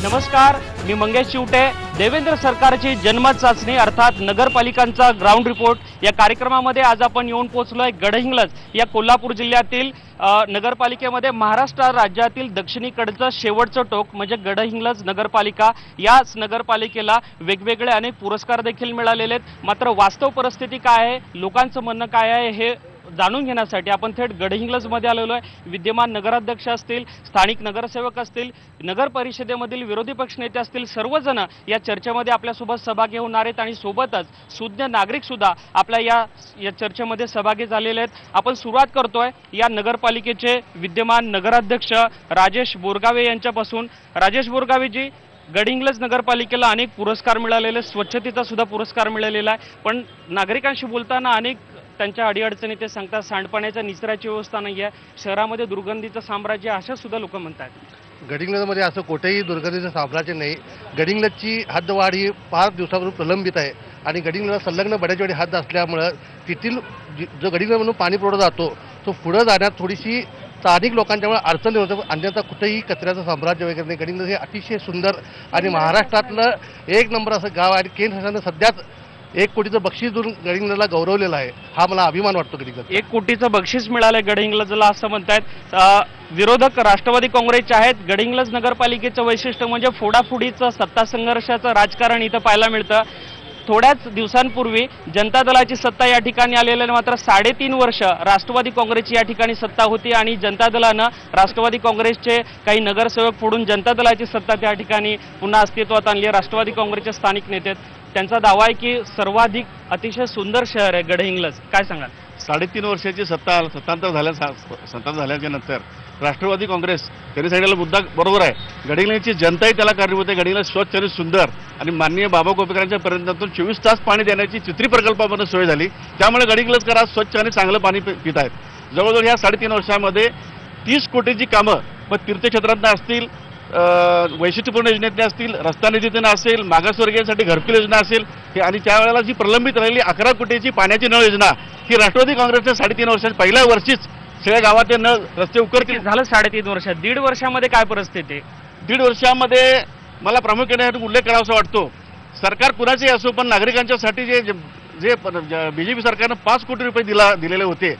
नमस्कार, मी मंगेश चिवटे. देवेंद्र सरकारची जनमत चाचणी अर्थात नगरपालिकांचा ग्राउंड रिपोर्ट या कार्यक्रमामध्ये आज आपण येऊन पोहोचलोय गडहिंग्लज या कोल्हापूर जिल्ह्यातील नगरपालिकेमध्ये. महाराष्ट्र राज्यातील दक्षिणेकडचं शेवटचं टोक म्हणजे गडहिंग्लज नगरपालिका. याच नगरपालिकेला वेगवेगळे अनेक पुरस्कार देखील मिळालेले आहेत. मात्र वास्तव परिस्थिती काय आहे, लोकांचं म्हणणं काय आहे हे जाणून घेण्यासाठी आपण थेट गडहिंग्लजमध्ये आलेलो आहे. विद्यमान नगराध्यक्ष असतील, स्थानिक नगरसेवक असतील, नगर परिषदेमधील विरोधी पक्षनेते असतील, सर्वजण या चर्चेमध्ये आपल्यासोबत सहभागी होणार आहेत आणि सोबतच सुज्ञ नागरिक सुद्धा आपल्या या चर्चेमध्ये सहभागी झालेले आहेत. आपण सुरुवात करतोय या नगरपालिकेचे विद्यमान नगराध्यक्ष राजेश बोरगावे यांच्यापासून. राजेश बोरगावेजी, गडहिंग्लज नगरपालिकेला अनेक पुरस्कार मिळालेले, स्वच्छतेचा सुद्धा पुरस्कार मिळालेला आहे, पण नागरिकांशी बोलताना अनेक त्यांच्या अडीअडचणी ते सांगतात. सांडपाण्याच्या निचऱ्याची व्यवस्था नाही आहे, शहरामध्ये दुर्गंधीचं साम्राज्य, अशा सुद्धा लोक म्हणतात. गडहिंग्लजमध्ये असं कोठेही दुर्गंधीचं साम्राज्य नाही. गडहिंग्लजची हद्दवाढ ही 5 दिवसापूर्वी प्रलंबित आहे आणि गडहिंग्लजला संलग्न बड्याचवाडी हद्द असल्यामुळं तिथील जो गडहिंग्लजमधून पाणी पुरवठा जातो तो पुढं जाण्यात थोडीशी स्थानिक लोकांच्यामुळे अडचणी होतं. अन्यथा कुठेही कचऱ्याचं साम्राज्य वगैरे नाही. गडहिंग्लज हे अतिशय सुंदर आणि महाराष्ट्रातलं एक नंबर असं गाव आहे आणि केंद्र शासनानं सध्याच 1 कोटीचं बक्षीस देऊन गडहिंग्लजला गौरवलेलं आहे. हा मला अभिमान वाटतो. गडहिंग्लज 1 कोटीचं बक्षीस मिळालंय गडहिंग्लजला असं म्हणतायत विरोधक राष्ट्रवादी काँग्रेसचे आहेत. गडहिंग्लज नगरपालिकेचं वैशिष्ट्य म्हणजे फोडाफोडीचं, सत्ता संघर्षाचं राजकारण इथं पाहायला मिळतं. थोड्याच दिवसांपूर्वी जनता दलाची सत्ता या ठिकाणी आलेली, मात्र 3.5 वर्ष राष्ट्रवादी काँग्रेसची या ठिकाणी सत्ता होती आणि जनता दलानं राष्ट्रवादी काँग्रेसचे काही नगरसेवक फोडून जनता दलाची सत्ता त्या ठिकाणी पुन्हा अस्तित्वात आणली. राष्ट्रवादी काँग्रेसचे स्थानिक नेते त्यांचा दावा आहे की सर्वाधिक अतिशय सुंदर शहर आहे गडहिंग्लज. काय सांगाल? 3.5 वर्षाची सत्तांतर झाल्याच्या नंतर राष्ट्रवादी काँग्रेस त्यांनी सांगितलेला मुद्दा बरोबर आहे. गडहिंग्लजची जनताही त्याला कारणीभूत आहे. गडहिंग्लज स्वच्छ आणि सुंदर आणि माननीय बाबा कोपेकरांच्या प्रयत्नातून 24 तास पाणी देण्याची चित्री प्रकल्पामध्ये सोय झाली. त्यामुळे गडहिंग्लजकर आज स्वच्छ आणि चांगलं पाणी पित आहेत. जवळजवळ ह्या 3.5 वर्षामध्ये 30 कोटीची कामं मग तीर्थक्षेत्रातनं असतील, वैशिष्ट्यपूर्ण योजनेतल्या असतील, रस्ता निधीतून असेल, मागासवर्गीयांसाठी घरकुल योजना असेल, हे आणि त्यावेळेला जी प्रलंबित राहिलेली 11 कोटीची पाण्याची नळ योजना ही राष्ट्रवादी काँग्रेसच्या 3.5 वर्षाच्या पहिल्या वर्षीच सगळ्या गावातले नळ रस्ते उकरतील. झालं 3.5 वर्षात. 1.5 वर्षामध्ये काय परिस्थिती आहे? 1.5 वर्षामध्ये मला प्रामुख्याने उल्लेख करावासा वाटतो. सरकार कुणाचेही असो, पण नागरिकांच्यासाठी जे BJP सरकारनं 5 कोटी रुपये दिलेले होते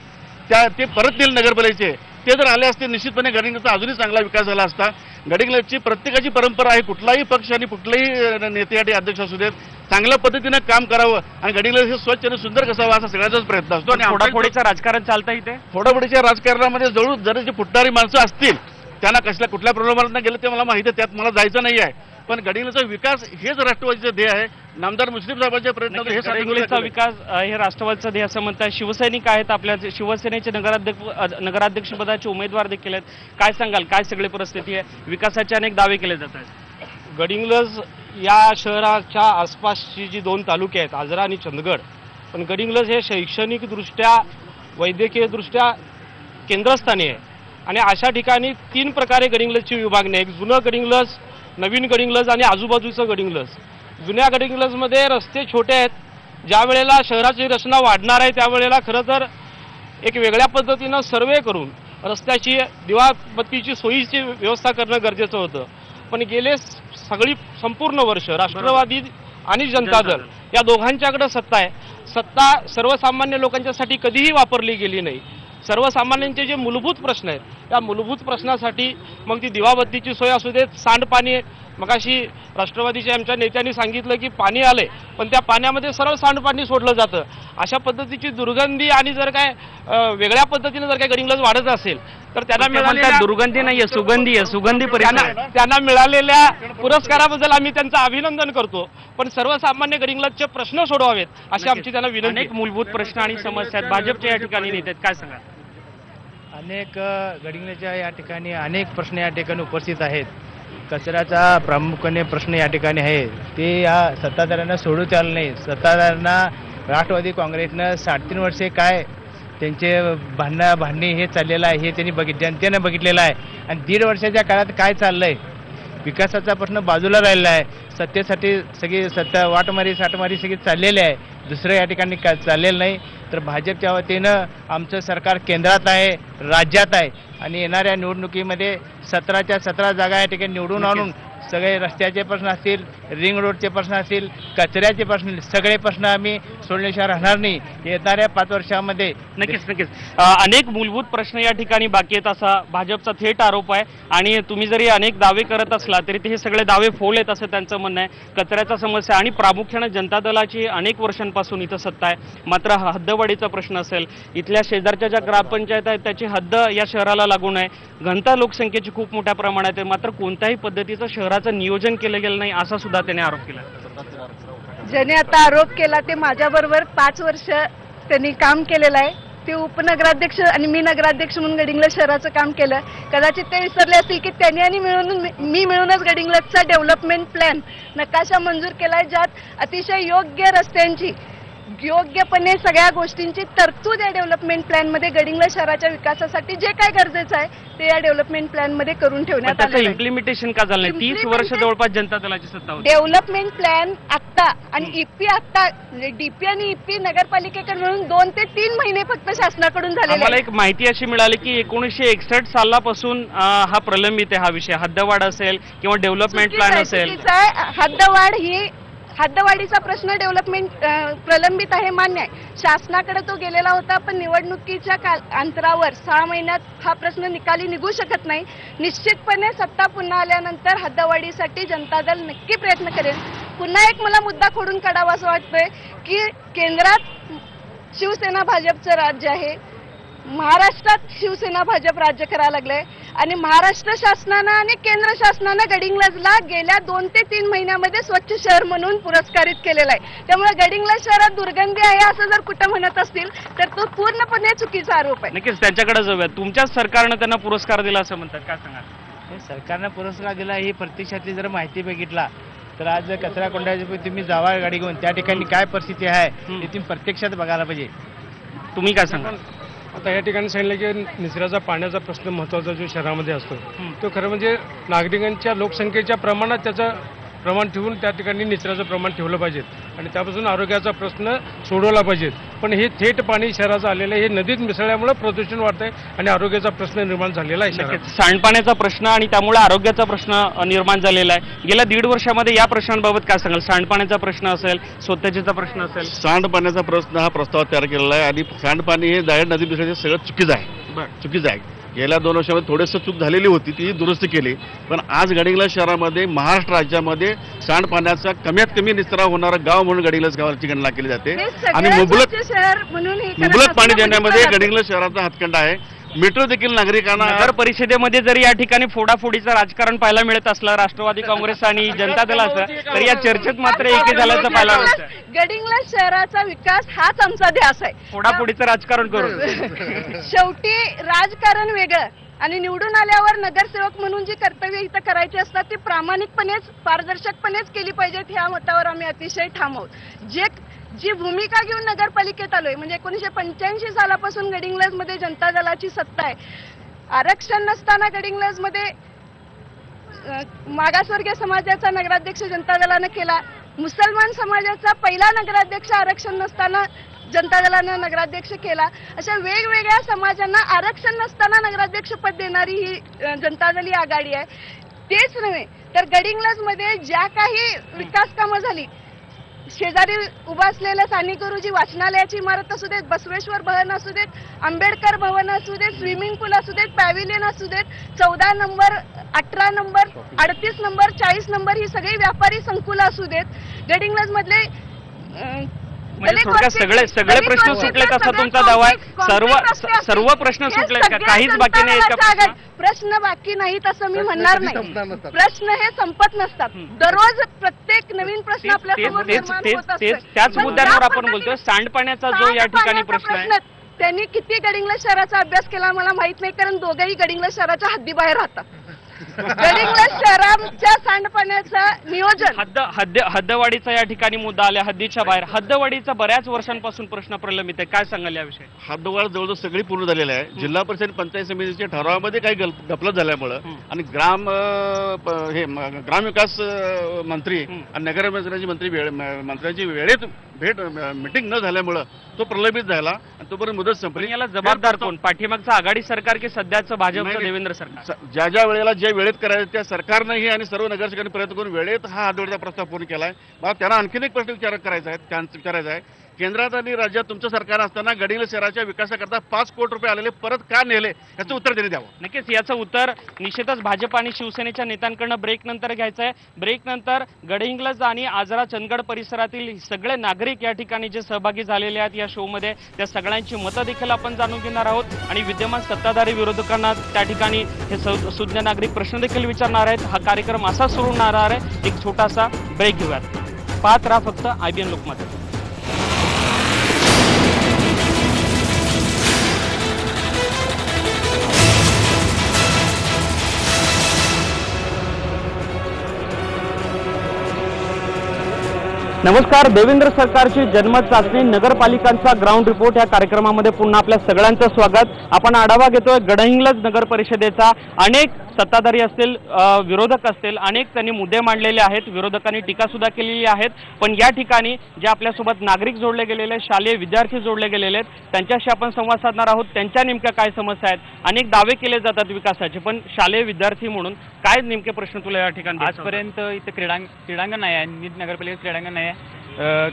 ते परत दिले नगरपालिकेचे, ते जर आले असते निश्चितपणे गडहिंग्लजचा अजूनही चांगला विकास झाला असता. गडहिंग्लजची प्रत्येकाची परंपरा आहे, कुठलाही पक्ष आणि कुठलाही नेते आणि अध्यक्ष असू देत चांगल्या पद्धतीनं काम करावं आणि गडहिंग्लज हे स्वच्छ आणि सुंदर कसावं असा सगळ्याचाच प्रयत्न असतो. आणि फोडाफोडीचं राजकारण चालतं इथे. फोडाफोडीच्या राजकारणामध्ये जर जे फुटणारी माणसं असतील त्यांना कुठल्या प्रलोभनात गेलं ते मला माहिती आहे, त्यात मला जायचं नाही आहे. पण गडहिंग्लजचा विकास हेच राष्ट्रवादीचं ध्येय आहे. नामदार मुश्रीफ साहेबांच्या प्रयत्नातून हे गडहिंग्लजचा विकास हे राष्ट्रवादीचं ध्येय असं म्हणतात. शिवसैनिक आहेत, आपल्या शिवसेनेचे नगराध्यक्षपदाचे उमेदवार देखील आहेत. काय सांगाल, काय सगळी परिस्थिती आहे? विकासाचे अनेक दावे केले जात आहेत. गडहिंग्लज या शहराच्या आसपासची जी 2 तालुके आहेत, आजरा आणि चंदगड, पण गडहिंग्लज हे शैक्षणिकदृष्ट्या, वैद्यकीयदृष्ट्या केंद्रस्थानी आहे आणि अशा ठिकाणी 3 प्रकारे गडहिंग्लजची विभागणी आहे. एक जुनं गडहिंग्लज, नवीन गडहिंग्लज आणि आजूबाजूचं गडहिंग्लज. जुन्या गडहिंग्लजमध्ये रस्ते छोटे आहेत. ज्या वेळेला शहराची रचना वाढणार आहे त्यावेळेला खरं तर एक वेगळ्या पद्धतीनं सर्वे करून रस्त्याची, दिवाबत्तीची सोयीची व्यवस्था करणं गरजेचं होतं. पण गेले संपूर्ण वर्ष राष्ट्रवादी आणि जनता दल या दोघांच्याकडे सत्ता आहे. सत्ता सर्वसामान्य लोकांच्यासाठी कधीही वापरली गेली नाही. सर्वसामान्यांचे जे मूलभूत प्रश्न आहेत त्या मूलभूत प्रश्नासाठी, मग ती दिवाबत्तीची सोय असू देत, सांडपाणी, मगाशी राष्ट्रवादीच्या आमच्या नेत्यांनी सांगितलं की पाणी आलंय पण त्या पाण्यामध्ये सरळ सांडपाणी सोडलं जातं. अशा पद्धतीची दुर्गंधी आणि जर काय वेगळ्या पद्धतीने जर काय गडहिंग्लज वाढत असेल तर त्यांना मिळालेल्या दुर्गंधी नाहीये, सुगंधी आहे, सुगंधी त्यांना मिळालेल्या पुरस्काराबद्दल आम्ही त्यांचं अभिनंदन करतो. पण सर्वसामान्य गडहिंग्लजचे प्रश्न सोडवावेत अशी आमची त्यांना विनंती. अनेक मूलभूत प्रश्न आणि समस्या आहेत. भाजपच्या या ठिकाणी नेते आहेत, काय सांगा? अनेक गडहिंग्लजच्या या ठिकाणी अनेक प्रश्न या ठिकाणी उपस्थित आहेत. कचऱ्याचा प्रामुख्याने प्रश्न या ठिकाणी आहे, ते या सत्ताधाऱ्यांना सोडवता आलं नाही. सत्ताधाऱ्यांना राष्ट्रवादी काँग्रेसनं 3.5 वर्षे काय त्यांचे भांडणी हे चाललेलं आहे हे त्यांनी जनतेनं बघितलेलं आहे. आणि 1.5 वर्षाच्या काळात काय चाललं आहे, विकासाचा प्रश्न बाजूला राहिलेला आहे. सत्तेसाठी सगळी वाटमारी साटमारी सगळी चाललेली आहे. दुसरं या ठिकाणी काय चाललेलं नाही. तर भाजपच्या वतीनं आमचं सरकार केंद्रात आहे, राज्यात आहे आणि येणाऱ्या निवडणुकीमध्ये 17च्या 17 जागा या ठिकाणी निवडून आणून सगळे रस्त्याचे प्रश्न असतील, रिंग रोडचे प्रश्न असतील, कचऱ्याचे प्रश्न, सगळे प्रश्न आम्ही सोडल्याशिवाय राहणार नाही. येणाऱ्या 5 वर्षामध्ये नक्कीच नक्कीच अनेक मूलभूत प्रश्न या ठिकाणी बाकी आहेत असा भाजपचा थेट आरोप आहे. आणि तुम्ही जरी अनेक दावे करत असला तरी ते हे सगळे दावे फोल आहेत असं त्यांचं म्हणणं आहे. कचऱ्याचा समस्या आणि प्रामुख्याने जनता दलाची अनेक वर्षांपासून इथं सत्ता आहे, मात्र हद्दवाढीचा प्रश्न असेल, इथल्या शेजारच्या ज्या ग्रामपंचायत आहेत त्याची हद्द या शहराला लागून आहे, घनता लोकसंख्येची खूप मोठ्या प्रमाणात आहे, मात्र कोणत्याही पद्धतीचं शहराचं नियोजन केलं गेलं नाही असा सुद्धा त्याने आरोप केला. ज्याने आता आरोप केला ते माझ्याबरोबर 5 वर्ष त्यांनी काम केलेलं आहे. ते उपनगराध्यक्ष आणि मी नगराध्यक्ष म्हणून गडिंग्लज शहराचं काम केलं. कदाचित ते विसरले असतील की त्यांनी आणि मी मिळूनच गडिंग्लजचा डेव्हलपमेंट प्लॅन नकाशा मंजूर केलाय, ज्यात अतिशय योग्य रस्त्यांची योग्यपणे सगळ्या गोष्टींची तरतूद या डेव्हलपमेंट प्लॅनमध्ये गडिंग्लज शहराच्या विकासासाठी जे काय गरजेचं आहे ते या डेव्हलपमेंट प्लॅनमध्ये करून ठेवण्यात त्याचं आलं आहे. इम्प्लिमेंटेशन का झालं नाही? 30 वर्ष जवळपास जनता दलाची सत्ता होती. डेव्हलपमेंट प्लॅन आत्ता आणि ईपी आत्ता डीपी आणि ईपी नगरपालिकेकडे मिळून 2 ते 3 महिने फक्त शासनाकडून झालेले आम्हाला आहेत. एक माहिती अशी मिळाली की 1961 सालापासून हा प्रलंबित आहे हा विषय, हद्दवाढ असेल किंवा डेव्हलपमेंट चुकीचं प्लॅन आहे, असेल. चुकीचं आहे. हद्दवाढीचा प्रश्न डेव्हलपमेंट प्रलंबित आहे, मान्य आहे. शासनाकडे तो गेलेला होता, पण निवडणुकीच्या अंतरावर 6 महिन्यात हा प्रश्न निकाली निघू शकत नाही. निश्चितपणे सत्ता पुन्हा आल्यानंतर हद्दवाढीसाठी जनता दल नक्की प्रयत्न करेल. पुन्हा एक मला मुद्दा खोडून काढावा असं वाटतोय की केंद्रात शिवसेना भाजपचं राज्य आहे, महाराष्ट्रात शिवसेना भाजप राज्य करायला लागलंय आणि महाराष्ट्र शासनानं आणि केंद्र शासनानं गडिंग्लजला गेल्या 2 ते 3 महिन्यामध्ये स्वच्छ शहर म्हणून पुरस्कारित केलेलं आहे. त्यामुळे गडिंग्लज शहरात दुर्गंधी आहे असं जर कुठं म्हणत असतील तर तो पूर्णपणे चुकीचा आरोप आहे. नक्कीच त्यांच्याकडे जाऊया. तुमच्याच सरकारनं त्यांना पुरस्कार दिला असं म्हणतात, काय सांगाल? हे सरकारनं पुरस्कार दिला ही प्रत्यक्षातली जर माहिती बघितला तर आज कचरा कोंड्याची तुम्ही जावा गाडी घेऊन त्या ठिकाणी काय परिस्थिती आहे ती तुम्ही प्रत्यक्षात बघायला पाहिजे. तुम्ही काय सांगाल? आता या ठिकाणी सांगितलं की निचऱ्याचा पाण्याचा प्रश्न महत्त्वाचा जो शहरामध्ये असतो तो खरं म्हणजे नागरिकांच्या लोकसंख्येच्या प्रमाणात त्याचं प्रमाण ठेवून त्या ठिकाणी निचऱ्याचं प्रमाण ठेवलं पाहिजे आणि त्यापासून आरोग्याचा प्रश्न सोडवला पाहिजे. पण हे थेट पाणी शहराचं आलेलं आहे, हे नदीत मिसळल्यामुळे प्रदूषण वाढतंय आणि आरोग्याचा प्रश्न निर्माण झालेला आहे शहरात. नक्कीच सांडपाण्याचा प्रश्न आणि त्यामुळे आरोग्याचा प्रश्न निर्माण झालेला आहे. गेल्या 1.5 वर्षामध्ये या प्रश्नांबाबत काय सांगाल? सांडपाण्याचा प्रश्न असेल, स्वच्छतेचा प्रश्न असेल. सांडपाण्याचा प्रश्न हा प्रस्ताव तयार केलेला आहे आणि सांडपाणी हे डायरेक्ट नदीत मिसळण्याचं सगळं चुकीचं आहे, चुकीचं आहे. गेल्या 2 वर्षामध्ये थोडंसं चूक झालेली होती, ती दुरुस्ती केली. पण आज गडिंग्लज शहरामध्ये महाराष्ट्र राज्यामध्ये सांडपाण्याचा कमीत कमी निचरा होणारं गाव म्हणून गडिंग्लज गावाची गणना केली जाते हे आणि सगळ्यात मुबलक स्वच्छ शहर म्हणून हे करत मुबलक पाणी असताना देण्यामध्ये बघितलं गडिंग्लज शहराचा हातखंडा आहे. मेट्रो देखील नागरिकांना नगर परिषदेमध्ये जरी या ठिकाणी फोडाफोडीचं राजकारण पाहायला मिळत असलं राष्ट्रवादी काँग्रेस आणि जनता दलाचं, तर या चर्चेत मात्र एकी झाल्याचं पाहायला मिळतं. गडिंग्लज शहराचा विकास हाच आमचा ध्यास आहे. फोडाफोडीचं राजकारण करून शेवटी राजकारण वेगळं आणि निवडून आल्यावर नगरसेवक म्हणून जी कर्तव्य इथं करायची असतात ती प्रामाणिकपणेच पारदर्शकपणेच केली पाहिजेत, ह्या मतावर आम्ही अतिशय ठाम आहोत. जी भूमिका घेऊन नगरपालिकेत आलोय, म्हणजे 1985 सालापासून गडिंग्लजमध्ये जनता दलाची सत्ता आहे. आरक्षण नसताना गडिंग्लजमध्ये मागासवर्गीय समाजाचा नगराध्यक्ष जनता दलानं केला. मुसलमान समाजाचा पहिला नगराध्यक्ष आरक्षण नसताना जनता दलानं नगराध्यक्ष केला. अशा वेगवेगळ्या समाजांना आरक्षण नसताना नगराध्यक्षपद देणारी ही जनता दल ही आघाडी आहे. तेच नव्हे तर गडिंग्लजमध्ये ज्या काही विकास कामं झाली, शेजारी उभं असलेलं साने गुरुजी वाचनालयाची इमारत असू देत, बसवेश्वर भवन असू देत, आंबेडकर भवन असू देत, स्विमिंग पूल असू देत, पॅव्हिलियन असू देत, 14 नंबर, 18 नंबर, 38 नंबर, 40 नंबर ही सगळी व्यापारी संकुल असू देत. गडिंग्लज मधले म्हणजे थोडक्यात सगळे प्रश्न सुटलेत असा तुमचा दावा आहे. सर्व प्रश्न सुटलेत का? काहीच बाकी नाही का प्रश्न? प्रश्न बाकी नाहीत असं मी म्हणणार नाही. प्रश्न हे संपत नसतात. दररोज प्रत्येक नवीन प्रश्न आपल्या समोर निर्माण होत असतो. त्याच मुद्द्यांवर आपण बोलतोय. सांडपाण्याचा जो या ठिकाणी प्रश्न आहे, त्यांनी किती गडिंग्लज शहराचा अभ्यास केला मला माहित नाही, कारण दोघेही गडिंग्लज शहराच्या हद्दीबाहेर राहतात. गडिंग्लज शहराच्या सांडपाण्याचं नियोजन हद्दवाढीचा या ठिकाणी मुद्दा आला, हद्दीच्या बाहेर. हद्दवाढीचा बऱ्याच वर्षांपासून प्रश्न प्रलंबित आहे, काय सांगाल याविषयी? हद्दवाढ जवळजवळ सगळी पूर्ण झालेली आहे. जिल्हा परिषद पंचायत समितीच्या ठरावामध्ये काही गफलत झाल्यामुळं आणि ग्रामविकास मंत्री आणि नगरविकासाचे मंत्र्यांची वेळेत मीटिंग न झाल्यामुळं तो प्रलंबित झाला आणि तोपर्यंत मुदत संपली. याला जबाबदार कोण? पाठीमागचं आघाडी सरकार की सध्याचं भाजपचं देवेंद्र सरकार? ज्या वेळेला जे वेळेत करायचं त्या सरकारनंही आणि सर्व नगरसेवकांनी प्रयत्न करून वेळेत हा हातोडीचा प्रस्ताव पूर्ण केला आहे. मला त्यांना आणखीन एक प्रश्न विचारायचा आहे. केंद्रात आणि राज्यात तुमचं सरकार असताना गडिंग्लज शहराच्या विकासाकरता 5 कोटी रुपये आलेले परत का नेले याचं उत्तर त्यांनी द्यावं. नक्कीच याचं उत्तर निश्चितच भाजप आणि शिवसेनेच्या नेत्यांकडनं ब्रेक नंतर घ्यायचं आहे. ब्रेक नंतर गडहिंग्लज आणि आजरा चंदगड परिसरातील सगळे नागरिक या ठिकाणी जे सहभागी झालेले आहेत या शोमध्ये त्या सगळ्यांची मतं देखील आपण जाणून घेणार आहोत आणि विद्यमान सत्ताधारी विरोधकांना त्या ठिकाणी हे सुज्ञ नागरिक प्रश्न देखील विचारणार आहेत. हा कार्यक्रम असा सुरू होणार आहे. एक छोटासा ब्रेक घेऊयात. पाहत राहा फक्त IBN लोकमत. नमस्कार. देवेंद्र सरकारची जनमत चाचणी नगरपालिकांचा ग्राउंड रिपोर्ट या कार्यक्रमामध्ये पुन्हा आपल्या सगळ्यांचं स्वागत. आपण आढावा घेतोय गडहिंग्लज नगर परिषदेचा. अनेक सत्ताधारी असतील, विरोधक असतील, अनेक त्यांनी मुद्दे मांडलेले आहेत. विरोधकांनी टीका सुद्धा केलेली आहेत. पण या ठिकाणी जे आपल्यासोबत नागरिक जोडले गेलेले, शालेय विद्यार्थी जोडले गेलेले आहेत, त्यांच्याशी आपण संवाद साधणार आहोत. त्यांच्या नेमक्या काय समस्या आहेत. अनेक दावे केले जातात विकासाचे, पण शालेय विद्यार्थी म्हणून काय नेमके प्रश्न तुला या ठिकाणी आजपर्यंत इथे क्रीडांगण नाही आहे, नीट नगरपालिकेत क्रीडांगण नाही आहे,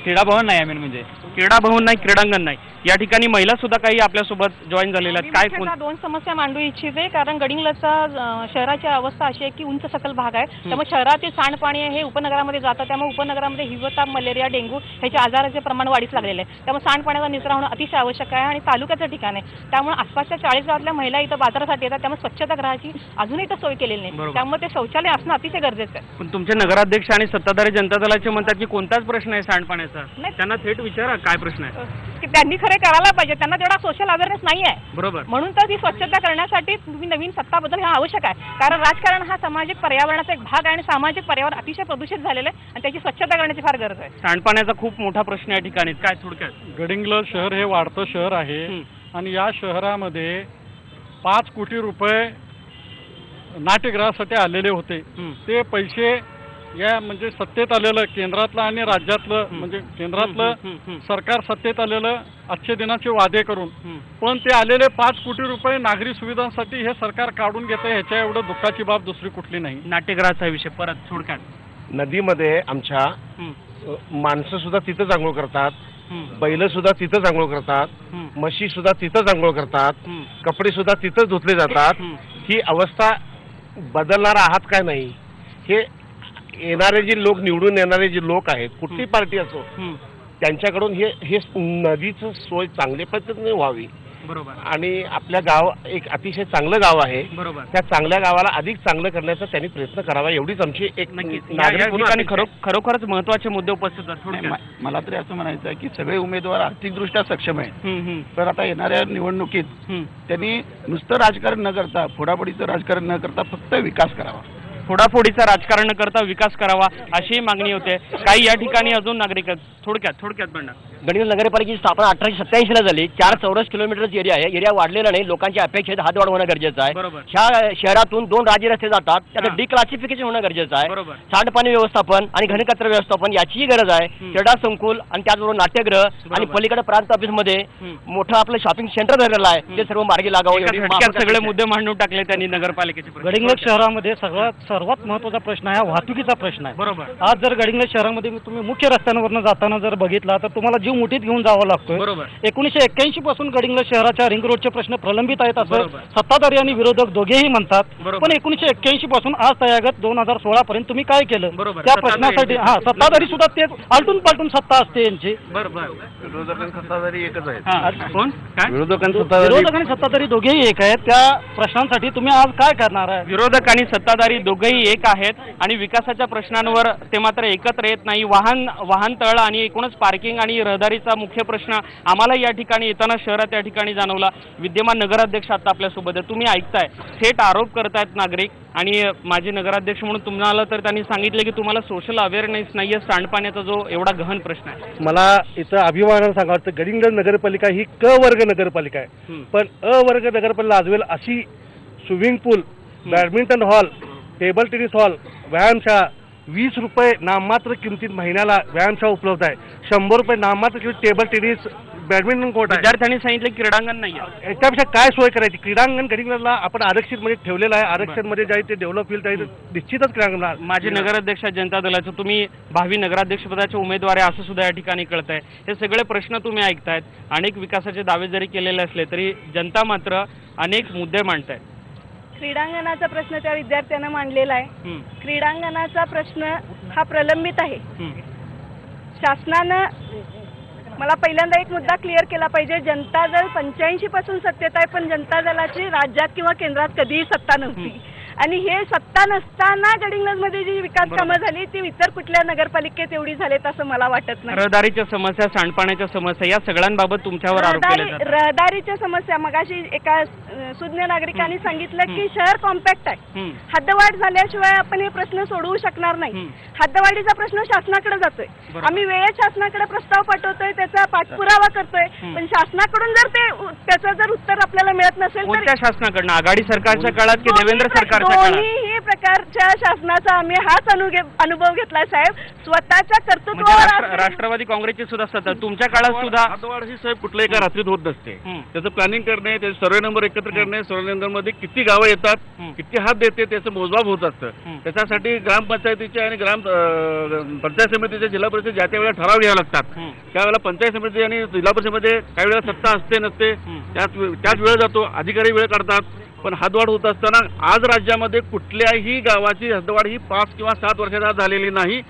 क्रीडा भवन नाही आहे. मेन म्हणजे क्रीडा भवन नाही, क्रीडांगण नाही. या ठिकाणी महिला सुद्धा काही आपल्यासोबत जॉईन झालेल्या आहेत. काय मुख्यतः 2 समस्या मांडू इच्छिते. कारण गडिंग्लजचा शहराची अवस्था अशी आहे की उंच सकल भाग आहे. त्यामुळे शहरातील सांडपाणी हे उपनगरामध्ये जातं. त्यामुळे उपनगरामध्ये हिवताप, मलेरिया, डेंग्यू ह्याचे आजाराचे प्रमाण वाढीस लागलेले आहे. त्यामुळे सांडपाण्याचा निचरा होणं अतिशय आवश्यक आहे आणि तालुक्याचं ठिकाण आहे. त्यामुळे आसपासच्या 40 गावातल्या महिला इथं बाजारासाठी येतात. त्यामुळे स्वच्छतागृहाची अजूनही इथं सोय केलेली नाही. त्यामुळे ते शौचालय असणं अतिशय गरजेचं आहे. पण तुमचे नगराध्यक्ष आणि सत्ताधारी जनता दलाचे म्हणतात की कोणताच प्रश्न आहे सांडपाण्याचा. नाही. त्यांना थेट विचारा काय प्रश्न आहे. की त्यांनी खरे करायला पाहिजे. त्यांना तेवढा सोशल अवेअरनेस नाही आहे. बरोबर. म्हणून तर ती स्वच्छता करण्यासाठी तुम्ही नवीन सत्ता बदल हा आवश्यक आहे. कारण राजकारण हा सामाजिक पर्यावरणाचा एक भाग आहे आणि सामाजिक पर्यावरण अतिशय प्रदूषित झालेलं आहे आणि त्याची स्वच्छता करण्याची फार गरज आहे. सांडपाण्याचा खूप मोठा प्रश्न या ठिकाणी. काय थोडक्यात. गडिंग्लज शहर हे वाढतं शहर आहे आणि या शहरामध्ये 5 कोटी रुपये नाट्यगृहासाठी आलेले होते. ते पैसे या म्हणजे सत्तेत आलेलं केंद्रातलं आणि राज्यातलं म्हणजे केंद्रातलं सरकार सत्तेत आलेलं आजच्या दिनाचे वादे करून पण ते आलेले 5 कोटी रुपये नागरी सुविधांसाठी हे सरकार काढून घेतं. ह्याच्या एवढं दुःखाची बाब दुसरी कुठली नाही. नाट्यगृहाचा विषय परत थोडक्यात. नदीमध्ये आमच्या माणसं सुद्धा तिथंच आंघोळ करतात, बैल सुद्धा तिथंच आंघोळ करतात, म्हशी सुद्धा तिथंच आंघोळ करतात, कपडे सुद्धा तिथंच धुतले जातात. ही अवस्था बदलणार आहात काय नाही हे येणारे जे लोक, निवडून येणारे जे लोक आहेत, कुठली पार्टी असो, त्यांच्याकडून हे नदीचं सोय चांगल्या पद्धतीने व्हावी. बरोबर. आणि आपल्या गाव एक अतिशय चांगलं गाव आहे. बरोबर. त्या चांगल्या गावाला अधिक चांगलं करण्याचा त्यांनी प्रयत्न करावा एवढीच आमची एक नागरिक ठिकाणी खरोखरच महत्वाचे मुद्दे उपस्थित आहेत. मला तरी असं म्हणायचं आहे की सगळे उमेदवार आर्थिकदृष्ट्या सक्षम आहेत. तर आता येणाऱ्या निवडणुकीत त्यांनी नुसतं राजकारण न करता, फोडाफोडीचं राजकारण न करता फक्त विकास करावा. फोडाफोडीचा राजकारण न करता विकास करावा अशी मागणी होते. काही या ठिकाणी अजून नागरिक आहेत. थोडक्यात म्हणणार. गडिंग्लज नगरपालिकेची स्थापना 1887 ला झाली. 4 चौरस किलोमीटरचा एरिया आहे. एरिया वाढलेला नाही. लोकांच्या अपेक्षेत हातवाढ होणं गरजेचं आहे. बरोबर. ह्या शहरातून 2 राज्य रस्ते जातात. त्याचं डिक्लासिफिकेशन होणं गरजेचं आहे. बरोबर. सांडपाणी व्यवस्थापन आणि घनकचरा व्यवस्थापन याचीही गरज आहे. क्रीडा संकुल आणि त्याचबरोबर नाट्यगृह आणि पलीकडे प्रांत ऑफिसमध्ये मोठं आपलं शॉपिंग सेंटर झालेलं आहे. ते सर्व मार्गी लागावं. सगळे मुद्दे मांडून टाकले त्यांनी नगरपालिकेचे. गडिंग्लज शहरामध्ये सर्वात महत्त्वाचा प्रश्न आहे वाहतुकीचा प्रश्न आहे. बरोबर. आज जर गडिंग्लज शहरामध्ये तुम्ही मुख्य रस्त्यांवरनं जाताना जर बघितला तर तुम्हाला जीव मुठीत घेऊन जावं लागतोय. बरोबर. 1981 पासून गडिंग्लज शहराच्या रिंग रोडचे प्रश्न प्रलंबित आहेत असं बरोबर. सत्ताधारी आणि विरोधक दोघेही म्हणतात. बरोबर. पण 1981 पासून आज तयागत 2016 पर्यंत तुम्ही काय केलं बरोबर. त्या प्रश्नासाठी? सत्ताधारी सुद्धा तेच आलटून पालटून सत्ता असते यांची. बरोबर. विरोधकांनी सत्ताधारी एकच आहेत. कोण काय? विरोधक आणि सत्ताधारी दोघेही एक आहेत. त्या प्रश्नांसाठी तुम्ही आज काय करणार आहे? विरोधक आणि सत्ताधारी दोघेही एक आहेत आणि विकासाच्या प्रश्नांवर ते मात्र एकत्र येत नाही. वाहनतळ आणि एकूणच पार्किंग आणि रहदारीचा मुख्य प्रश्न आम्हाला या ठिकाणी येताना शहरात या ठिकाणी जाणवला. विद्यमान नगराध्यक्ष आता आपल्यासोबत आहे. तुम्ही ऐकताय थेट आरोप करतायत नागरिक आणि माजी नगराध्यक्ष म्हणून तुम्हाला तर त्यांनी सांगितले की तुम्हाला सोशल अवेअरनेस नाहीये सांडपाण्याचा जो एवढा गहन प्रश्न आहे. मला इथं अभिमानानं सांगावं वाटतं गडिंग्लज नगरपालिका ही क वर्ग नगरपालिका आहे. पण अ वर्ग नगरपालिका लाजवेल अशी swimming pool, badminton hall, table tennis hall, व्यायामशाळा 20 रुपये नाममात्र किमतीत महिन्याला व्यायामशाळा उपलब्ध आहे. 100 रुपये नाममात्र किमतीत टेबल टेनिस बॅडमिंटन कोर्ट आहे. विद्यार्थ्यांनी सांगितलं क्रीडांगण नाही आहे. याच्यापेक्षा काय सोय करायची? क्रीडांगण गडिंग्लजला आपण आरक्षित मध्ये ठेवलेलं आहे. आरक्षण मध्ये जे ते डेव्हलप होईल त्या निश्चितच क्रीडांगण. माजी नगराध्यक्ष जनता दलाचं तुम्ही भावी नगराध्यक्षपदाचे उमेदवार आहे असं सुद्धा या ठिकाणी कळत आहे. हे सगळे प्रश्न तुम्ही ऐकतायत. अनेक विकासाचे दावे जरी केलेले असले तरी जनता मात्र अनेक मुद्दे मांडतायत. क्रीडांगणाचा प्रश्न त्या विद्यार्थ्यांना मांडलेला आहे. क्रीडांगणाचा प्रश्न हा प्रलंबित आहे. शासनानं मला पहिल्यांदा एक मुद्दा क्लिअर केला पाहिजे. जनता दल 85 पासून सत्तेत आहे, पण जनता दलाची राज्यात किंवा केंद्रात कधीही सत्ता नव्हती. आणि हे सत्ता नसताना गडिंग्लजमध्ये जी विकास कामं झाली ती इतर कुठल्या नगरपालिकेत एवढी झालीत असं मला वाटत नाही. रहदारीच्या समस्या, सांडपाण्याच्या समस्या या सगळ्यांबाबत तुमच्यावर आरोप केले जातात. रहदारीच्या समस्या मगाशी एका सुज्ञ नागरिकांनी सांगितलं की शहर कॉम्पॅक्ट आहे. हद्दवाढ झाल्याशिवाय आपण हे प्रश्न सोडवू शकणार नाही. हद्दवाढीचा प्रश्न शासनाकडे जातोय. आम्ही वेळेत शासनाकडे प्रस्ताव पाठवतोय, त्याचा पाठपुरावा करतोय, पण शासनाकडून जर त्याचं जर उत्तर आपल्याला मिळत नसेल तर कोणत्या शासनाकडनं? आघाडी सरकारच्या काळात की देवेंद्र सरकारच्या काळात? दोन्ही प्रकारच्या शासनाचा आम्ही हाच अनुभव घेतला साहेब. स्वतःच्या कर्तृत्वावर राष्ट्रवादी काँग्रेसची सुद्धा सत्ता तुमच्या काळात सुद्धा. हद्दवाढ ही साहेब कुठल्या एका रात्रीत होत नसते. त्याचं प्लॅनिंग करणे, त्याचे सर्वे नंबर एकत्र करणे, सर्वे नंबर मध्ये किती गावं येतात, किती हात देते त्याचं मोजमाप होत असतं. त्याच्यासाठी ग्रामपंचायतीच्या आणि पंचायत समितीच्या, जिल्हा परिषद ज्या त्या वेळेला ठराव घ्यावे लागतात. त्यावेळेला पंचायत समिती आणि जिल्हा परिषदेमध्ये काही वेळेला सत्ता असते नसते, त्याच वेळ जातो, अधिकारी वेळ काढतात. पण हद्दवाढ होत असताना आज राज्यामध्ये कुठल्याही गावाची हद्दवाढ ही 5 किंवा 7 वर्षाच्या आत झालेली नाही.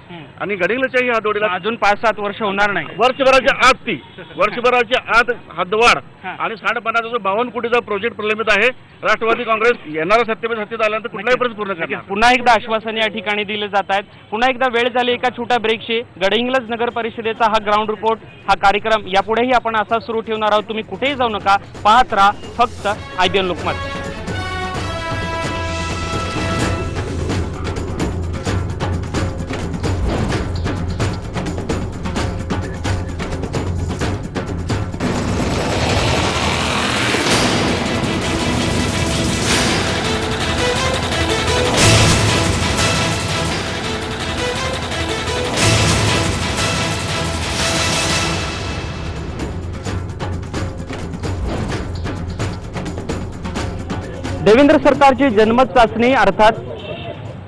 आणि गडिंग्लजच्याही हद्दवाढीला अजून 5-7 वर्ष होणार नाही. वर्षभराच्या आत हद्दवाढ आणि सांडपाण्याचा जो 52 कोटीचा प्रोजेक्ट प्रलंबित आहे. राष्ट्रवादी काँग्रेस येणाऱ्या सत्तेत आल्यानंतर कुठलाही प्रश्न पूर्ण करणार. पुन्हा एकदा आश्वासन या ठिकाणी दिले जात आहेत. पुन्हा एकदा वेळ झाली एका छोट्या ब्रेकची. गडिंग्लज नगर परिषदेचा हा ग्राउंड रिपोर्ट, हा कार्यक्रम यापुढेही आपण असा सुरू ठेवणार आहोत. तुम्ही कुठेही जाऊ नका, पाहत राहा फक्त IBN लोकमत. देवेंद्र सरकारची जनमत चाचणी अर्थात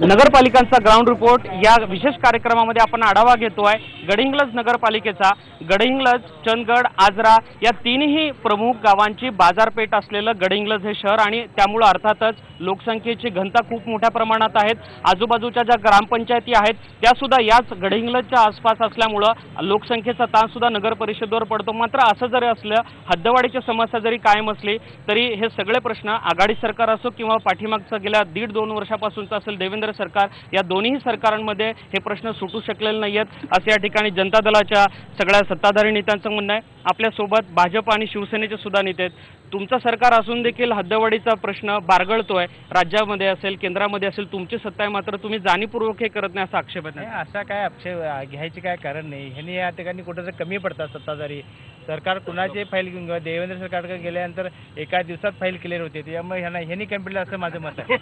नगरपालिकांचा ग्राउंड रिपोर्ट या विशेष कार्यक्रमामध्ये आपण आढावा घेतोय. गडिंग्लज नगरपालिकेचा गडिंग्लज, चंदगड, आजरा या तीनही प्रमुख गावांची बाजारपेठ असलेलं गडिंग्लज हे शहर आणि त्यामुळे अर्थातच लोकसंख्येची घनता खूप मोठ्या प्रमाणात आहेत. आजूबाजूच्या ज्या ग्रामपंचायती आहेत त्या सुद्धा याच गडिंग्लजच्या आसपास असल्यामुळं लोकसंख्येचा ताण सुद्धा नगर परिषदेवर पडतो. मात्र असं जरी असलं, हद्दवाढीची समस्या जरी कायम असली तरी हे सगळे प्रश्न आघाडी सरकार असो किंवा पाठीमागचं गेल्या 1.5-2 वर्षापासूनचं असेल देवेंद्र सरकार, या दोन्ही सरकारांमध्ये हे प्रश्न सुटू शकलेले नाही आहेत असं या ठिकाणी जनता दलाच्या सगळ्या सत्ताधारी नेत्यांचं म्हणणं आहे. आपल्यासोबत भाजप आणि शिवसेनेचे सुद्धा नेते आहेत. तुमचं सरकार असून देखील हद्दवाढीचा प्रश्न बारगळतोय. राज्यामध्ये असेल, केंद्रामध्ये असेल, तुमची सत्ता आहे, मात्र तुम्ही जाणीवपूर्वक हे करत नाही असा आक्षेप आहे. असा काय आक्षेप घ्यायचे काय कारण नाही. ह्यांनी या ठिकाणी कुठेतरी कमी पडतात सत्ताधारी. सरकार कुणाचे फाईल देवेंद्र सरकारकडे गेल्यानंतर एका दिवसात फाईल क्लिअर होते, त्यामुळे ह्यांनी कमी असं माझं मत आहे.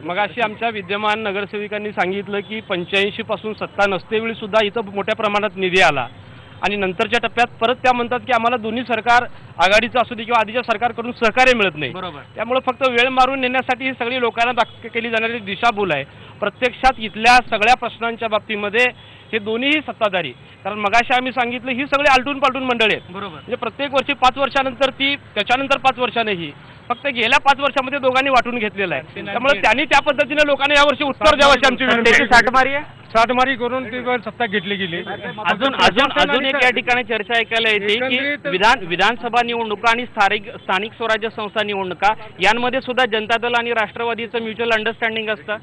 मग अशी आमच्या विद्यमान नगरसेविकांनी सांगितलं की 85 पासून सत्ता नसतेवेळी सुद्धा इथं मोठ्या प्रमाणात निधी आला आणि नंतरच्या टप्प्यात परत त्या म्हणतात की आम्हाला दोन्ही सरकार आघाडीचं असू दे किंवा आधीच्या सरकारकडून सहकार्य मिळत नाही. त्यामुळे फक्त वेळ मारून नेण्यासाठी ही सगळी लोकांना केली जाणारी दिशाभूल आहे. प्रत्यक्षात इथल्या सगळ्या प्रश्नांच्या बाबतीमध्ये हे दोन्हीही सत्ताधारी, कारण मगाशी आम्ही सांगितलं ही सगळी आलटून पालटून मंडळी आहेत. म्हणजे प्रत्येक वर्षी 5 वर्षानंतर ती, त्याच्यानंतर 5 वर्षांनीही, फक्त गेल्या 5 वर्षामध्ये दोघांनी वाटून घेतलेलं आहे. त्यामुळे त्यांनी त्या पद्धतीने लोकांना यावर्षी उत्तर द्यावं अशी आमची विनंती आहे. साठमारी आहे, साठमारी करून ती सत्ता घेतली गेली. अजून एक या ठिकाणी चर्चा ऐकायला येते की विधानसभा निवडणुका आणि स्थानिक स्वराज्य संस्था निवडणुका यांमध्ये सुद्धा जनता दल आणि राष्ट्रवादीचं म्युच्युअल अंडरस्टँडिंग असतं.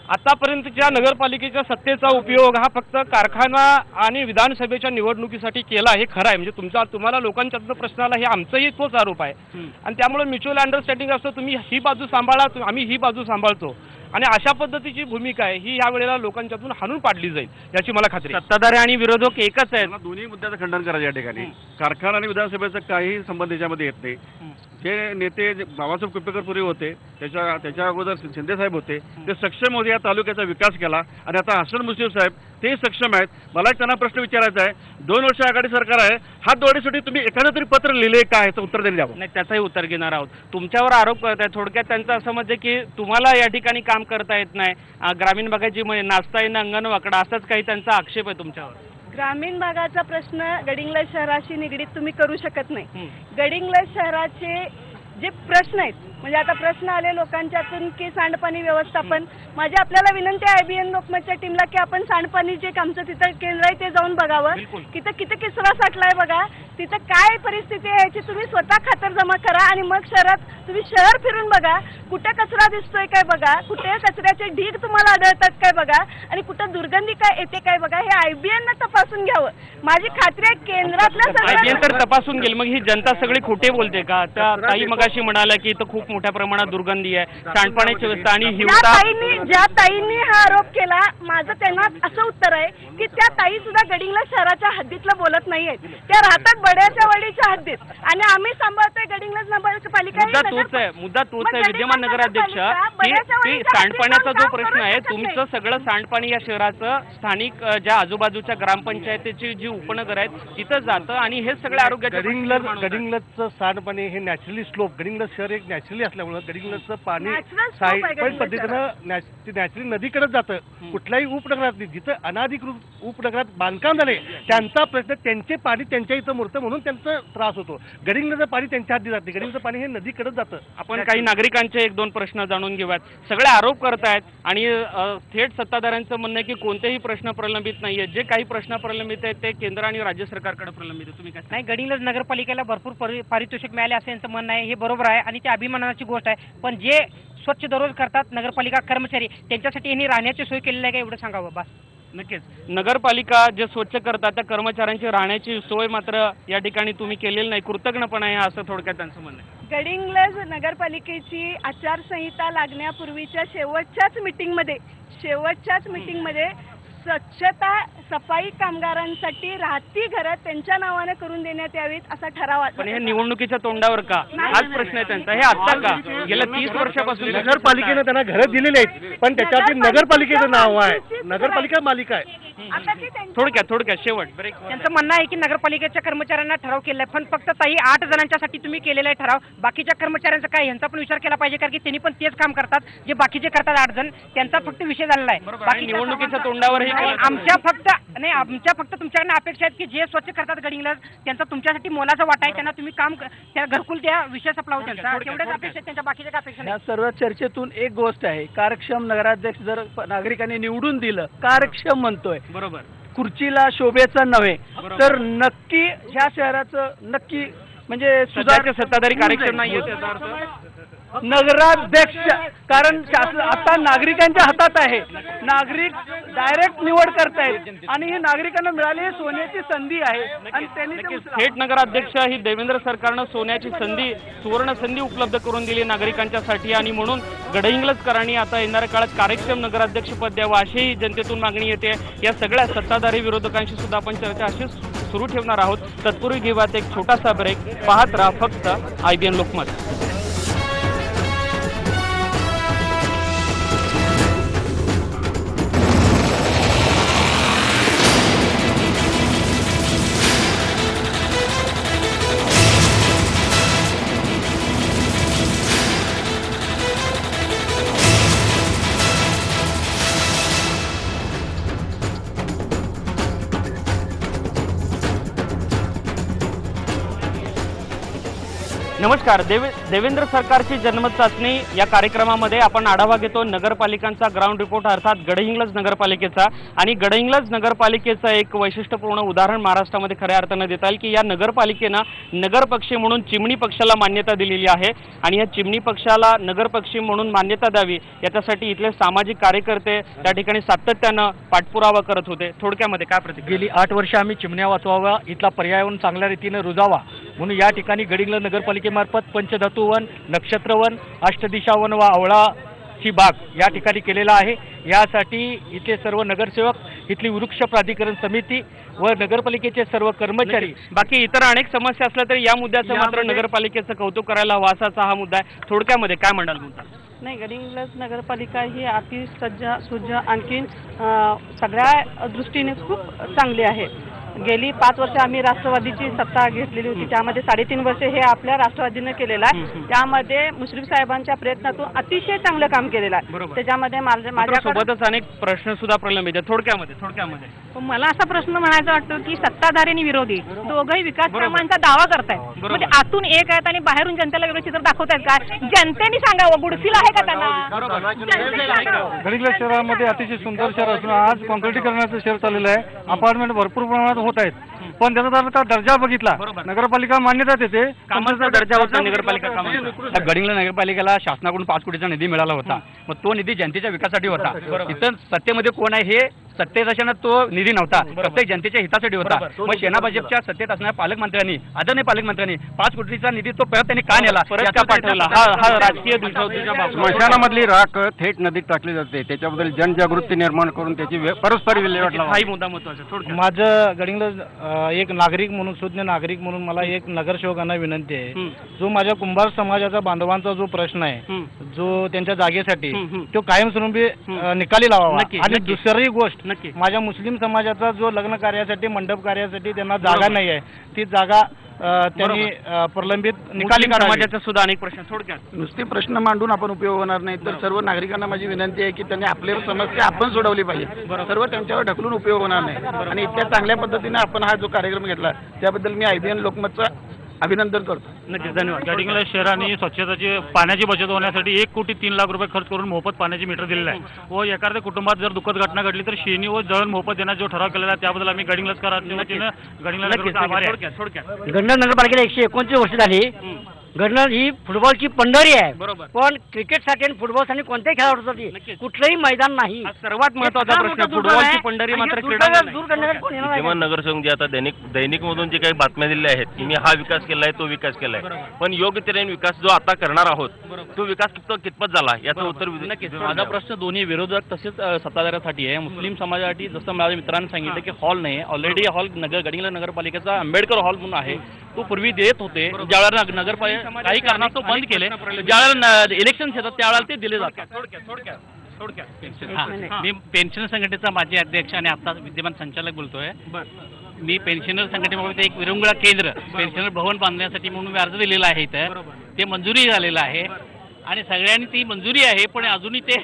आतापर्यंतच्या नगरपालिकेच्या सत्तेचा उपयोग हा फक्त कारखाना आणि विधानसभेच्या निवडणुकीसाठी केला हे खरं आहे. म्हणजे तुम्हाला लोकांच्या प्रश्नाला हे आमचाही तोच आरोप आहे आणि त्यामुळे म्युच्युअल अंडरस्टँडिंग असतं. तुम्ही ही बाजू सांभाळा, आम्ही ही बाजू सांभाळतो आणि अशा पद्धतीची भूमिका आहे ही या वेळेला लोकांच्यातून हाणून पाडली जाईल याची मला खात्री आहे. सत्ताधारी आणि विरोधक एकच आहेत. दोन्ही मुद्द्याचं खंडन करायचं या ठिकाणी. कारखाना आणि विधानसभेचा काही संबंध याच्यामध्ये येत नाही. जे नेते बाबासाहेब कुपेकर पूर्वी होते, त्याच्या अगोदर शिंदेसाहेब होते, ते सक्षम होते, या तालुक्याचा विकास केला आणि आता हसन मुश्रीफ साहेब ते सक्षम आहेत. मला त्यांना प्रश्न विचारायचा आहे, 2 वर्ष आघाडी सरकार आहे, हातदोडीसाठी तुम्ही एखादं तरी पत्र लिहिले का, ह्याचं उत्तर त्यांनी द्यावं. नाही, त्याचंही उत्तर घेणार आहोत. तुमच्यावर आरोप करत आहे, थोडक्यात त्यांचं असं म्हणजे की तुम्हाला या ठिकाणी काम करता येत नाही, ग्रामीण भागाची नाचता येणं अंगण वाकडा, असाच काही त्यांचा आक्षेप आहे तुमच्यावर. ग्रामीण भागाचा प्रश्न गडिंग्लज शहराशी निगडीत तुम्ही करू शकत नाही. गडिंग्लज शहराचे जे प्रश्न आहेत, म्हणजे आता प्रश्न आले लोकांच्यातून की सांडपाणी व्यवस्थापन, माझी आपल्याला विनंती आहे IBN लोकमतच्या टीमला की आपण सांडपाणी जे आमचं तिथं केंद्र आहे ते जाऊन बघावं, तिथं किती कचरा साठलाय बघा, तिथं काय परिस्थिती आहे याची तुम्ही स्वतः खातरजमा करा आणि मग शहरात तुम्ही शहर फिरून बघा, कुठे कचरा दिसतोय काय बघा, कुठे कचऱ्याचे ढीग तुम्हाला आढळतात काय बघा आणि कुठं दुर्गंधी काय येते काय बघा, हे IBN तपासून घ्यावं. माझी खात्री आहे केंद्रातल्या IBN तर तपासून गेल, मग ही जनता सगळी खोटे बोलते का? त्या ताई मगाशी म्हणाल्या की इथं खूप मोठ्या प्रमाणात दुर्गंधी आहे, सांडपाण्याची व्यवस्था आणि हिवता. ज्या ताईंनी हा आरोप केला, माझं त्यांना असं उत्तर आहे की त्या ताई सुद्धा गडिंग्लज शहराच्या हद्दीतलं बोलत नाहीयेत, त्या राहतात बड्याच्या वाडीच्या हद्दीत आणि आम्ही सांभाळतोय गडिंग्लज नगरपालिका. मुद्दा तोच आहे विद्यमान नगराध्यक्ष की सांडपाण्याचा जो प्रश्न आहे, तुमचं सगळं सांडपाणी या शहराचं स्थानिक ज्या आजूबाजूच्या ग्रामपंचायतीची जी उपनगर आहेत तिथं जातं आणि हे सगळे आरोग्याचे गडिंग्लजचं सांडपाणी हे नॅचरली स्लोप, गडिंग्लज शहर एक नॅचरली असल्यामुळे गडिंग्लजचं पाणी Natural slope आहे पण पद्धतीनं नॅचरली नदीकडेच जातं. कुठल्याही उपनगरात नाही, जिथं अनाधिकृत उपनगरात बांधकाम झाले त्यांचा प्रश्न, त्यांचे पाणी त्यांच्या इथं मुरतं म्हणून त्यांचा त्रास होतो. गडिंग्लजचं पाणी त्यांच्या हाती जाते, गडिंग्लजचं पाणी हे नदीकडेच जातं. आपण काही नागरिकांचे 1-2 प्रश्न जाणून घेऊयात. सगळे आरोप करतायत आणि थेट सत्ताधाऱ्यांचं म्हणणं आहे की कोणतेही प्रश्न प्रलंबित नाहीये, जे काही प्रश्न प्रलंबित आहेत ते केंद्र आणि राज्य सरकारकडे प्रलंबित आहे. तुम्ही काय? नाही, गडिंग्लज नगरपालिकेला भरपूर पारितोषिक मिळाले असं यांचं म्हणणं आहे, हे बरोबर आहे आणि ते अभिमानाची गोष्ट आहे. पण जे स्वच्छ दररोज करतात नगरपालिका कर्मचारी, त्यांच्यासाठी यांनी राहण्याची सोय केलेली आहे का, एवढं सांगावं बस. नक्कीच, नगरपालिका जे स्वच्छ करतात त्या कर्मचाऱ्यांची राहण्याची सोय मात्र या ठिकाणी तुम्ही केलेली नाही, कृतज्ञपणा आहे असं थोडक्यात त्यांचं म्हणणं आहे. गडिंग्लज नगरपालिकेची आचारसंहिता लागण्यापूर्वीच्या शेवटच्याच मीटिंगमध्ये स्वच्छता सफाई कामगारांसाठी राहती घरं त्यांच्या नावाने करून देण्यात यावीत असा ठराव. पण हे निवडणुकीच्या तोंडावर का? हाच प्रश्न आहे त्यांचा. हे आता का? गेल्या 30 वर्षापासून नगरपालिकेनं त्यांना घरं दिलेली आहेत, पण त्याच्यावरती नगरपालिकेचं नाव आहे, नगरपालिका मालिका आहे. थोडक्यात शेवट ब्रेक. त्यांचं म्हणणं आहे की नगरपालिकेच्या कर्मचाऱ्यांना ठराव केलाय, पण फक्त ताई 8 जणांच्यासाठी तुम्ही केलेला आहे ठराव, बाकीच्या कर्मचाऱ्यांचा काय यांचा पण विचार केला पाहिजे, कारण की त्यांनी पण तेच काम करतात जे बाकीचे करतात 8 जण, त्यांचा फक्त विषय झालेला आहे. बाकी निवडणुकीच्या तोंडावर आमच्या फक्त तुमच्याकडनं अपेक्षा आहेत की जे स्वच्छ करतात गडिंग्लज, त्यांचा तुमच्यासाठी मोलाचा वाटा आहे, त्यांना तुम्ही काम त्या घरकुल द्या, विषय संपला त्यांचा, तेवढ्याच अपेक्षा आहेत, त्यांच्या बाकीच्या काय अपेक्षा या सर्व चर्चेतून एक गोष्ट आहे, कार्यक्षम नगराध्यक्ष जर नागरिकांनी निवडून दिलं, कार्यक्षम म्हणतोय, बरोबर, खुर्चीला शोभेचं नव्हे, तर नक्की ह्या शहराचं नक्की म्हणजे सुधारक सत्ताधारी कार्यक्षम नाहीये त्याचा अर्थ नगराध्यक्ष, कारण शासन आता नागरिकांच्या हातात आहे, नागरिक डायरेक्ट निवड करतायत आणि ही नागरिकांना मिळालेली सोन्याची संधी आहे आणि त्यांनी थेट नगराध्यक्ष ही देवेंद्र सरकारनं सोन्याची संधी, सुवर्ण संधी उपलब्ध करून दिली नागरिकांच्यासाठी आणि म्हणून गडहिंग्लजकरांनी आता येणाऱ्या काळात कार्यक्षम नगराध्यक्ष पद द्यावं अशीही जनतेतून मागणी येते. या सगळ्या सत्ताधारी विरोधकांशी सुद्धा आपण चर्चा अशी सुरू ठेवणार आहोत. तत्पूर्वी घेऊयात एक छोटासा ब्रेक. पाहत राहा फक्त IBN लोकमत. नमस्कार. देवेंद्र सरकारची जनमत चाचणी या कार्यक्रमामध्ये आपण आढावा घेतो नगरपालिकांचा ग्राउंड रिपोर्ट, अर्थात गडहिंग्लज नगरपालिकेचा. आणि गडहिंग्लज नगरपालिकेचं एक वैशिष्ट्यपूर्ण उदाहरण महाराष्ट्रामध्ये खऱ्या अर्थानं देता येईल की या नगरपालिकेनं नगरपक्षी म्हणून चिमणी पक्षाला मान्यता दिलेली आहे आणि या चिमणी पक्षाला नगरपक्षी म्हणून मान्यता द्यावी याच्यासाठी इथले सामाजिक कार्यकर्ते त्या ठिकाणी सातत्यानं पाठपुरावा करत होते. थोडक्यामध्ये काय प्रतिक्रिया? गेली 8 वर्ष आम्ही चिमण्या वाचवावा, इथला पर्यावरण चांगल्या रीतीने रुजावा म्हणून या ठिकाणी गडिंग्लज नगरपालिकेमार्फत पंचधातुवन, नक्षत्रवन, अष्टदिशावन व आवळाची बाग या ठिकाणी केलेला आहे. यासाठी इथले सर्व नगरसेवक, इथली वृक्ष प्राधिकरण समिती व नगरपालिकेचे सर्व कर्मचारी. बाकी इतर अनेक समस्या असल्या तरी या मुद्द्याचं मात्र यामध्ये- नगरपालिकेचं कौतुक करायला हवं असाचा हा मुद्दा आहे. थोडक्यामध्ये काय म्हणाल तुमचा? नाही, गडिंग्लज नगरपालिका ही सुज्ज आणखीन सगळ्या दृष्टीने खूप चांगली आहे. गेली 5 वर्ष आम्ही राष्ट्रवादीची सत्ता घेतलेली होती, त्यामध्ये 3.5 वर्ष हे आपल्या राष्ट्रवादीनं केलेलं आहे. त्यामध्ये मुश्रीफ साहेबांच्या प्रयत्नातून अतिशय चांगलं काम केलेलं आहे. त्याच्यामध्ये माझ्या सोबतच अनेक प्रश्न सुद्धा प्रलंबित आहेत. थोडक्यामध्ये मला असा प्रश्न म्हणायचा वाटतो की सत्ताधारी आणि विरोधी दोघंही विकास कामांचा दावा करतायत. म्हणजे आतून एक आहेत आणि बाहेरून जनतेला वेगळं चित्र दाखवतायत. काय जनतेने सांगावं, गुडफील आहे का त्यांना? गडिंग्लज शहरामध्ये अतिशय सुंदर शहर असून आज कॉन्क्रिटीकरणाचं शहर चाललेलं आहे. अपार्टमेंट भरपूर प्रमाणात होत आहेत, पण त्याचा दर्जा बघितला नगरपालिका मान्यता देते, कामाचा दर्जा होता नगरपालिका गडिंग्लज नगरपालिकेला शासनाकडून 5 कोटीचा निधी मिळाला होता. मग तो निधी जनतेच्या विकासासाठी होता. इथं सत्तेमध्ये कोण आहे हे सत्तेत असताना तो निधी नव्हता, प्रत्येक जनतेच्या हितासाठी होता. मग सेना भाजपच्या सत्तेत असणाऱ्या पालकमंत्र्यांनी, आदरणीय पालकमंत्र्यांनी 5 कोटीचा निधी तो परत त्यांनी का नेला, परत का पाठवला? हा राजकीय दुखावतीच्या बाबतीत. स्मशानामधली राख थेट नदीत टाकली जाते, त्याच्याबद्दल जनजागृती निर्माण करून त्याची परस्पर विल्हेवाट लावा. हाही मुद्दा महत्त्वाचा आहे. थोडक्यात. माझं गडिंग्लज एक नागरिक म्हणून, सुज्ञ नागरिक म्हणून मला एक नगरसेवकांना विनंती आहे, जो माझ्या कुंभार समाजाचा बांधवांचा जो प्रश्न आहे, जो त्यांच्या जागेसाठी तो कायमस्वरूपी निकाली लावावा. आणि दुसरी गोष्ट, माझ्या मुस्लिम समाजाचा जो लग्न कार्यासाठी, मंडप कार्यासाठी त्यांना जागा नाही आहे, ती जागा त्यांनी प्रलंबित निकाली समाजाचा सुद्धा अनेक प्रश्न. थोडक्यात नुसते प्रश्न मांडून आपण उपयोग होणार नाही, तर सर्व नागरिकांना माझी विनंती आहे की त्यांनी आपल्या समस्या आपण सोडवली पाहिजे. सर्व त्यांच्यावर ढकलून उपयोग होणार नाही. आणि इतक्या चांगल्या पद्धतीने आपण हा जो कार्यक्रम घेतला त्याबद्दल मी IBN लोकमतचं अभिनंदन करतो. नक्कीच, धन्यवाद. गडिंग्लज शहराने स्वच्छताची पाण्याची बचत होण्यासाठी 1,03,00,000 रुपये खर्च करून मोफत पाण्याची मीटर दिलेलं आहे. व एखाद्या कुटुंबात जर दुःखद घटना घडली तर शेणी व जळण मोफत देण्याचा जो ठराव केलेला आहे त्याबद्दल आम्ही गडिंग्लजकरांच्या वतीनं गडिंग्लज आभारी आहे. थोडक्यात गडिंग्लज नगरपालिकेला 129 वर्ष झाली. गडिंग्लज ही फुटबॉलची पंढरी आहे, बरोबर. पण क्रिकेटसाठी आणि फुटबॉलसाठी कोणत्याही खेळाडूसाठी कुठलंही मैदान नाही. हा सर्वात महत्त्वाचा प्रश्न. फुटबॉलची पंढरी मात्र क्रीडा दूर करण्यासाठी कोण येणार नाही. नगरसेवक जे आता दैनिक मधून जे काही बातम्या दिल्या आहेत की मी हा विकास केलाय, तो विकास केलाय, पण योग्य तऱ्हेने विकास जो आता करणार आहोत तो विकास कितपत झाला याचं उत्तर नक्कीच. माझा प्रश्न दोन्ही विरोधक तसेच सत्ताधाऱ्यासाठी आहे. मुस्लिम समाजासाठी जसं माझ्या मित्रांनी सांगितलं की हॉल नाही, ऑलरेडी हॉल गडिंग्लज नगरपालिकेचा आंबेडकर हॉल म्हणून आहे, तो पूर्वी देत होते. ज्यावेळेला नगरपालिका काही कारणास्तव बंद केले, ज्यावेळेला इलेक्शन येतात त्यावेळेला ते दिले जातात. मी पेन्शनर संघटनेचा माजी अध्यक्ष आणि आता विद्यमान संचालक बोलतोय. मी पेन्शनर संघटनेबाबत एक विरंगुळा केंद्र पेन्शनर भवन बांधण्यासाठी म्हणून मी अर्ज दिलेला आहे. इथं ते मंजुरी झालेलं आहे आणि सगळ्यांनी ती मंजुरी आहे, पण अजूनही ते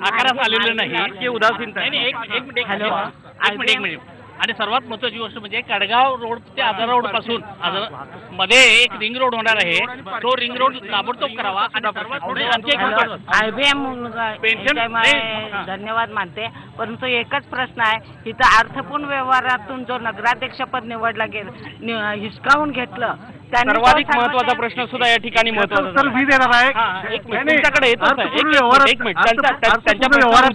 आकारास आलेलं नाही. उदासीनता आहे. एक मिनिट. आणि सर्वात महत्त्वाची गोष्ट म्हणजे कडगाव रोड ते आझाद रोड पासून मध्ये एक रिंग रोड होणार आहे, तो रिंग रोड ताबडतोब करावा. आणि सर्वात पुढे आणखी एक धन्यवाद मानते, परंतु एकच प्रश्न आहे, इथं अर्थपूर्ण व्यवहारातून जो नगराध्यक्षपद निवडला गेलं, हिसकावून घेतलं, सर्वाधिक महत्त्वाचा प्रश्न सुद्धा या ठिकाणी महत्त्वाचा आहे. एक मिनिट, तुमच्याकडे येतोच आहे. एक मिनिट, त्यांच्या प्रश्नावर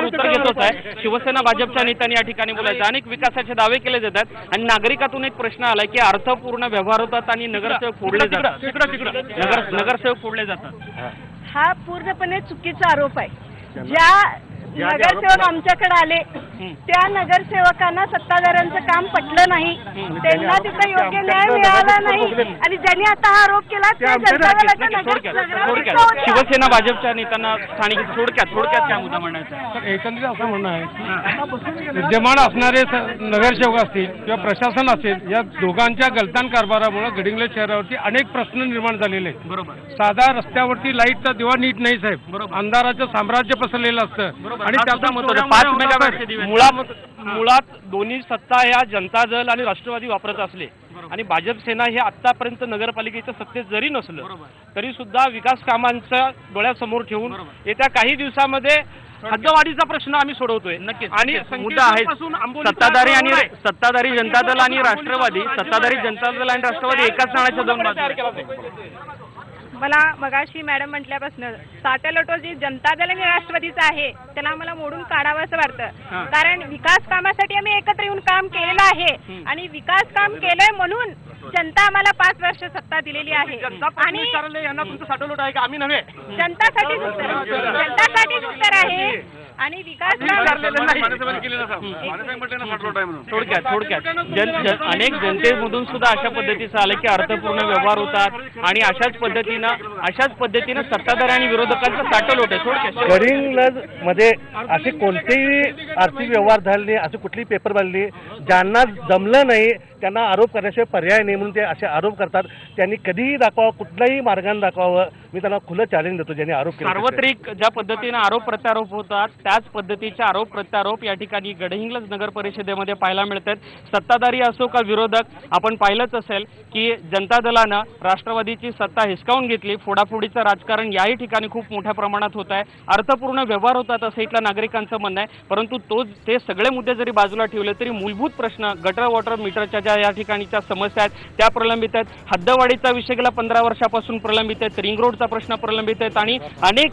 उत्तर घेतोच आहे. शिवसेना भाजपच्या नेत्यांनी या ठिकाणी बोलायचं. अनेक विकासाचे दावे केले जातात आणि नागरिकातून एक प्रश्न आलाय की अर्थपूर्ण व्यवहार होतात आणि नगरसेवक फोडले जातात. नगरसेवक फोडले जातात. हा पूर्णपणे चुकीचा आरोप आहे. ज्या नगरसेवक आमच्याकडे आले त्या नगरसेवकांना सत्ताधाऱ्यांचं काम पटलं नाही, त्यांना तिथं योग्य न्याय मिळाला नाही आणि ज्यांनी आता हा आरोप केला त्या शिवसेना भाजपच्या नेत्यांना स्थानिक थोडक्यात काय मुद्दा म्हणायचा? एकंदरीत असं म्हणणं आहे की विद्यमान असणारे नगरसेवक असतील किंवा प्रशासन असेल, या दोघांच्या गलतान कारभारामुळे गडिंग्लज शहरावरती अनेक प्रश्न निर्माण झालेले आहेत. बरोबर. साधा रस्त्यावरती लाईटचा दिवा नीट नाही साहेब, अंधाराचं साम्राज्य पसरलेलं असतं. आणि त्याचा महत्त्वाचा 5 मेगावॅट मुळात दोन्ही सत्ता ह्या जनता दल आणि राष्ट्रवादी वापरत असले आणि भाजप सेना हे आतापर्यंत नगरपालिकेच्या सत्तेत जरी नसलं तरी सुद्धा विकास कामांचा डोळ्यासमोर ठेवून येत्या काही दिवसामध्ये हद्दवाढीचा प्रश्न आम्ही सोडवतोय. नक्कीच. आणि मुद्दा आहे सत्ताधारी जनता दल आणि राष्ट्रवादी, सत्ताधारी जनता दल आणि राष्ट्रवादी एकाच नाण्याच्या दोन बाजू. मला मगाशी मॅडम म्हटल्यापासून साटेलोटो जी जनता दल आणि राष्ट्रवादीचा आहे त्याला आम्हाला मोडून काढावं असं वाटतं. कारण विकास कामासाठी आम्ही एकत्र येऊन काम केलेलं आहे आणि विकास काम केलंय म्हणून जनता आम्हाला 5 वर्ष सत्ता दिलेली आहे. आणि यांना तुमचं साटेलोट आहे का? आम्ही नव्हे. जनतासाठीच उत्तर आहे आणि विकास थोडक्यात अनेक जनतेमधून सुद्धा अशा पद्धतीचं आलं की अर्थपूर्ण व्यवहार होतात आणि अशाच पद्धतीनं सत्ताधारी आणि विरोधकांचं ताटल होतं. थोडक्यात गडिंग्लज मध्ये असे कोणतेही आर्थिक व्यवहार झाले नाही, असे कुठलीही पेपर बनली, ज्यांना जमलं नाही त्यांना आरोप करण्याशिवाय पर्याय नाही म्हणून ते असे आरोप करतात. त्यांनी कधीही दाखवावं, कुठल्याही मार्गाने दाखवावं. मी त्यांना खुलं चॅलेंज देतो ज्यांनी आरोप केले. सार्वत्रिक ज्या पद्धतीने आरोप प्रत्यारोप होतात त्याच पद्धतीचे आरोप प्रत्यारोप या ठिकाणी गडहिंग्लज नगर परिषदेमध्ये पाहायला मिळतात. सत्ताधारी असो का विरोधक, आपण पाहिलंच असेल की जनता दलानं राष्ट्रवादीची सत्ता हिसकावून घेतली. फोडाफोडीचं राजकारण याही ठिकाणी खूप मोठ्या प्रमाणात होत आहे. अर्थपूर्ण व्यवहार होतात असं इथल्या नागरिकांचं म्हणणं आहे. परंतु ते सगळे मुद्दे जरी बाजूला ठेवले तरी मूलभूत प्रश्न गटर वॉटर मीटरच्या ज्या या ठिकाणीच्या समस्या आहेत त्या प्रलंबित आहेत. हद्दवाढीचा विषय गेला 15 वर्षापासून प्रलंबित आहेत. रिंग रोडचा प्रश्न प्रलंबित आहेत आणि अनेक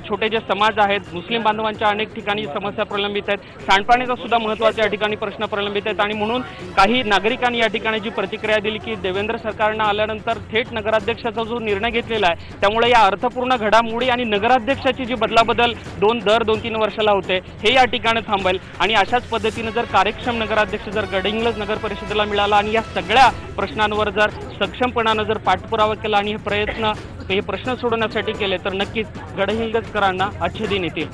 छोटे जे समाज आहेत मुस्लिम बांधवांच्या अनेक ठिकाणी समस्या प्रलंबित आहेत. सांडपाण्याचा सुद्धा महत्त्वाचा या ठिकाणी प्रश्न प्रलंबित आहेत आणि म्हणून काही नागरिकांनी या ठिकाणी जी प्रतिक्रिया दिली की देवेंद्र सरकारनं आल्यानंतर थेट नगराध्यक्षाचा जो निर्णय घेतलेला आहे त्यामुळे या अर्थपूर्ण घडामोडी आणि नगराध्यक्षाची जी बदलाबदल दर 2-3 वर्षाला होते हे या ठिकाणी थांबेल आणि अशाच पद्धतीनं जर कार्यक्षम नगराध्यक्ष जर गडहिंग्लज नगर परिषदेला मिळाला आणि या सगळ्या प्रश्नांवर जर सक्षमपणानं जर पाठपुरावा केला आणि हे प्रश्न सोडवण्यासाठी केले तर नक्कीच गडहिंग्लजकरांना अच्छे दिन येतील.